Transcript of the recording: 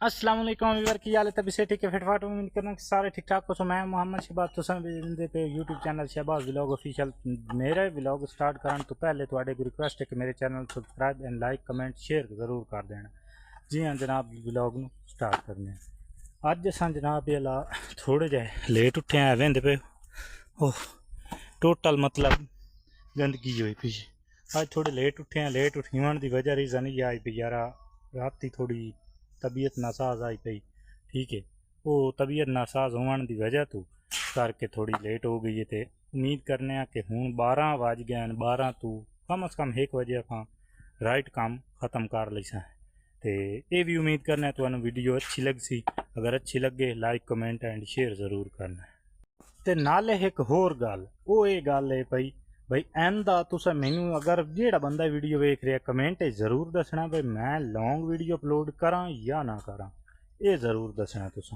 अस्सलाम वालेकुम व्यूअर की हाल है तभी से ठीक है फिटफाट उम्मीद करना कि सारे ठीक ठाक हो। मैं मोहम्मद शहबाज तुसां पे YouTube channel Shahbaz vlog official मेरे व्लॉग स्टार्ट करने तो पहले थोड़ी भी रिक्वेस्ट है कि मेरे channel subscribe and like comment share जरूर कर देना। जी हाँ जनाब व्लॉग नू स्टार्ट करने अज अस जनाब ये ला थोड़े जे लेट उठे हैं वेंदे पे ओह टोटल मतलब गंदगी हुई पी अज थोड़े लेट उठे हैं। लेट उठीवन की वजह रीज़न ये आई पी यार राती थोड़ी तबीयत नासाज आई पई ठीक है। वो तबीयत नासाज होने की वजह तो करके थोड़ी लेट हो गई है। तो उम्मीद करने कि हूँ 12 बज गए हैं 12 तो कम अज़ कम 1 बजे अस राइट काम ख़त्म कर लीसा है। तो ये भी उम्मीद करना तो वीडियो अच्छी लगसी। अगर अच्छी लगे लाइक कमेंट एंड शेयर जरूर करना। तो नाले एक होर गल वो ये गल है भाई एंदा तुस मैनू अगर जेड़ा बंदा वीडियो वेख रहा कमेंट जरूर दसना भाई मैं लॉन्ग वीडियो अपलोड करा या ना करा। ये जरूर दसना तुस।